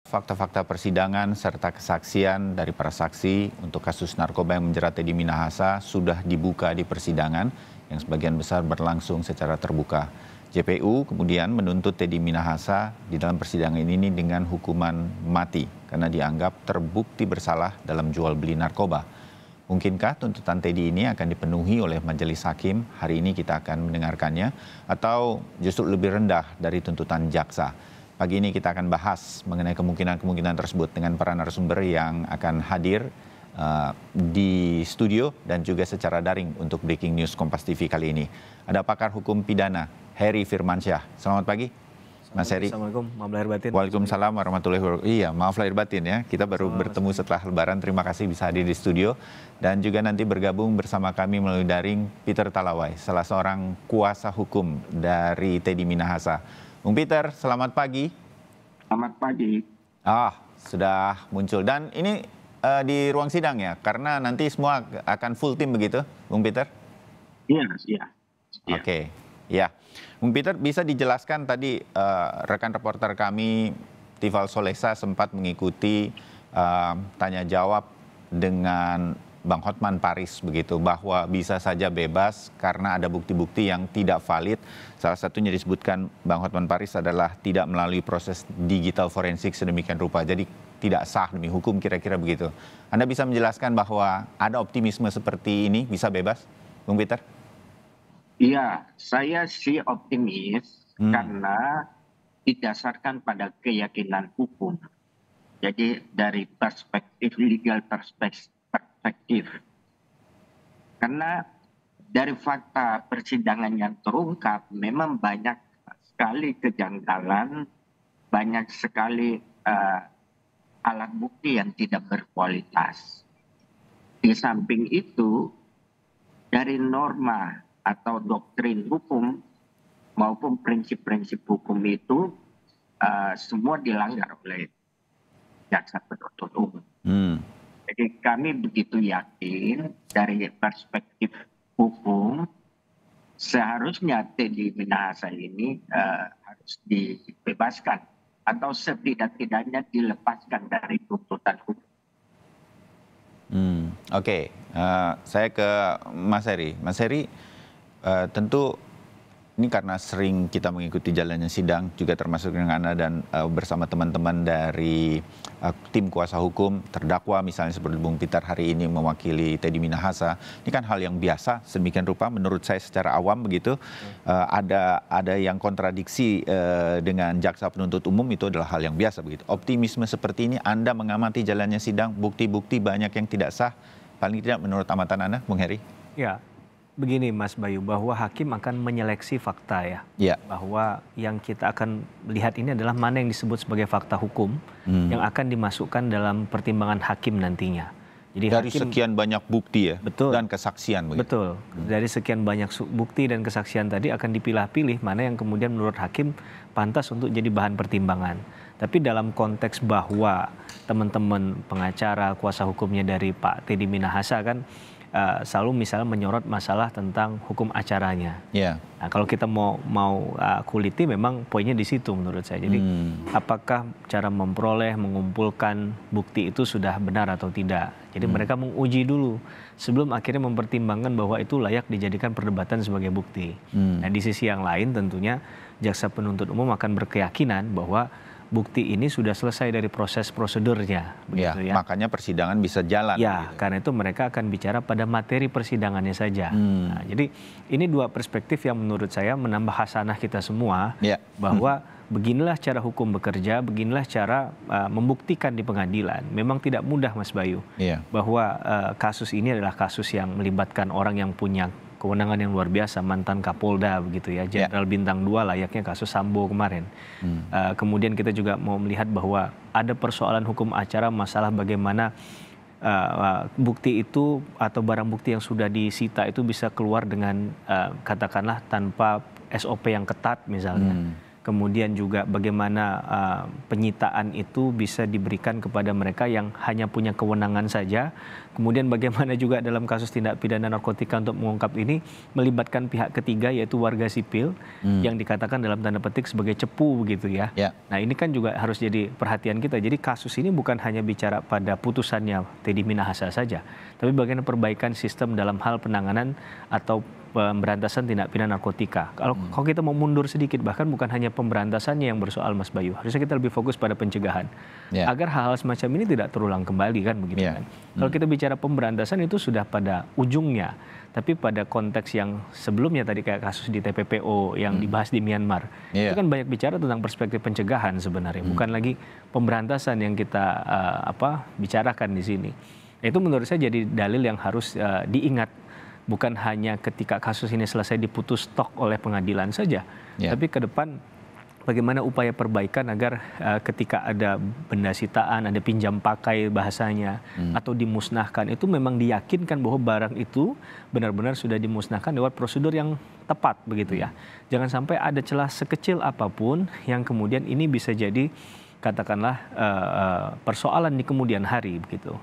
Fakta-fakta persidangan serta kesaksian dari para saksi untuk kasus narkoba yang menjerat Teddy Minahasa sudah dibuka di persidangan yang sebagian besar berlangsung secara terbuka. JPU kemudian menuntut Teddy Minahasa di dalam persidangan ini dengan hukuman mati karena dianggap terbukti bersalah dalam jual beli narkoba. Mungkinkah tuntutan Teddy ini akan dipenuhi oleh majelis hakim? Hari ini kita akan mendengarkannya atau justru lebih rendah dari tuntutan jaksa. Pagi ini kita akan bahas mengenai kemungkinan-kemungkinan tersebut dengan para narasumber yang akan hadir di studio dan juga secara daring untuk Breaking News Kompas TV kali ini. Ada pakar hukum pidana, Heri Firmansyah. Selamat pagi, Mas Heri. Assalamualaikum, maaf lahir batin. Waalaikumsalam warahmatullahi wabarakatuh. Iya, maaf lahir batin ya. Kita baru bertemu setelah Lebaran. Terima kasih bisa hadir di studio. Dan juga nanti bergabung bersama kami melalui daring Peter Talawai, salah seorang kuasa hukum dari Teddy Minahasa. Bung Peter, selamat pagi. Selamat pagi. Sudah muncul. Dan ini di ruang sidang ya, karena nanti semua akan full tim begitu, Bung Peter? Iya. Oke, ya. Bung Peter, bisa dijelaskan tadi rekan reporter kami, Tifal Solesa, sempat mengikuti tanya jawab dengan Bang Hotman Paris begitu, bahwa bisa saja bebas karena ada bukti-bukti yang tidak valid. Salah satunya disebutkan Bang Hotman Paris adalah tidak melalui proses digital forensik sedemikian rupa. Jadi tidak sah demi hukum, kira-kira begitu. Anda bisa menjelaskan bahwa ada optimisme seperti ini bisa bebas, Bung Peter? Iya, saya sih optimis karena didasarkan pada keyakinan hukum. Jadi dari perspektif legal perspektif. Karena dari fakta persidangan yang terungkap memang banyak sekali kejanggalan, banyak sekali alat bukti yang tidak berkualitas. Di samping itu, dari norma atau doktrin hukum maupun prinsip-prinsip hukum itu semua dilanggar oleh jaksa penuntut umum. Jadi kami begitu yakin dari perspektif hukum seharusnya Teddy Minahasa ini harus dibebaskan atau setidak-tidaknya dilepaskan dari tuntutan hukum. Oke. Saya ke Mas Heri. Mas Heri, tentu ini karena sering kita mengikuti jalannya sidang, juga termasuk dengan Anda dan bersama teman-teman dari tim kuasa hukum, terdakwa misalnya seperti Bung Peter hari ini mewakili Teddy Minahasa. Ini kan hal yang biasa, sedemikian rupa menurut saya secara awam begitu. Ada yang kontradiksi dengan jaksa penuntut umum, itu adalah hal yang biasa begitu. Optimisme seperti ini, Anda mengamati jalannya sidang, bukti-bukti banyak yang tidak sah, paling tidak menurut amatan Anda, Bung Heri? Ya, begini Mas Bayu, bahwa hakim akan menyeleksi fakta ya. Bahwa yang kita akan lihat ini adalah mana yang disebut sebagai fakta hukum yang akan dimasukkan dalam pertimbangan hakim nantinya. Jadi dari sekian banyak bukti ya, betul, dan kesaksian begitu. Betul, dari sekian banyak bukti dan kesaksian tadi akan dipilah-pilih mana yang kemudian menurut hakim pantas untuk jadi bahan pertimbangan. Tapi dalam konteks bahwa teman-teman pengacara, kuasa hukumnya dari Pak Teddy Minahasa kan selalu misalnya menyorot masalah tentang hukum acaranya. Nah, kalau kita mau kuliti memang poinnya di situ menurut saya. Jadi apakah cara memperoleh, mengumpulkan bukti itu sudah benar atau tidak. Jadi mereka menguji dulu sebelum akhirnya mempertimbangkan bahwa itu layak dijadikan perdebatan sebagai bukti. Nah, di sisi yang lain tentunya jaksa penuntut umum akan berkeyakinan bahwa bukti ini sudah selesai dari proses prosedurnya, begitu ya. Makanya persidangan bisa jalan. Ya, gitu. Karena itu mereka akan bicara pada materi persidangannya saja. Nah, jadi ini dua perspektif yang menurut saya menambah hasanah kita semua, bahwa beginilah cara hukum bekerja, beginilah cara membuktikan di pengadilan. Memang tidak mudah, Mas Bayu, bahwa kasus ini adalah kasus yang melibatkan orang yang punya kewenangan yang luar biasa, mantan Kapolda begitu ya, Jenderal Bintang 2 layaknya kasus Sambo kemarin. Kemudian kita juga mau melihat bahwa ada persoalan hukum acara, masalah bagaimana bukti itu atau barang bukti yang sudah disita itu bisa keluar dengan katakanlah tanpa SOP yang ketat misalnya. kemudian juga bagaimana penyitaan itu bisa diberikan kepada mereka yang hanya punya kewenangan saja, kemudian bagaimana juga dalam kasus tindak pidana narkotika untuk mengungkap ini melibatkan pihak ketiga yaitu warga sipil yang dikatakan dalam tanda petik sebagai cepu begitu ya. Nah ini kan juga harus jadi perhatian kita. Jadi kasus ini bukan hanya bicara pada putusannya Teddy Minahasa saja, tapi bagaimana perbaikan sistem dalam hal penanganan atau pemberantasan tindak pidana narkotika. Kalau kita mau mundur sedikit, bahkan bukan hanya pemberantasannya yang bersoal, Mas Bayu. Harusnya kita lebih fokus pada pencegahan. Agar hal-hal semacam ini tidak terulang kembali kan begitu kan. Kalau kita bicara pemberantasan itu sudah pada ujungnya. Tapi pada konteks yang sebelumnya tadi kayak kasus di TPPO yang dibahas di Myanmar. Itu kan banyak bicara tentang perspektif pencegahan sebenarnya. Bukan lagi pemberantasan yang kita bicarakan di sini. Itu menurut saya jadi dalil yang harus diingat. Bukan hanya ketika kasus ini selesai diputus tok oleh pengadilan saja, tapi ke depan bagaimana upaya perbaikan agar ketika ada benda sitaan, ada pinjam pakai bahasanya, atau dimusnahkan, itu memang diyakinkan bahwa barang itu benar-benar sudah dimusnahkan lewat prosedur yang tepat begitu ya. Jangan sampai ada celah sekecil apapun yang kemudian ini bisa jadi katakanlah persoalan di kemudian hari begitu.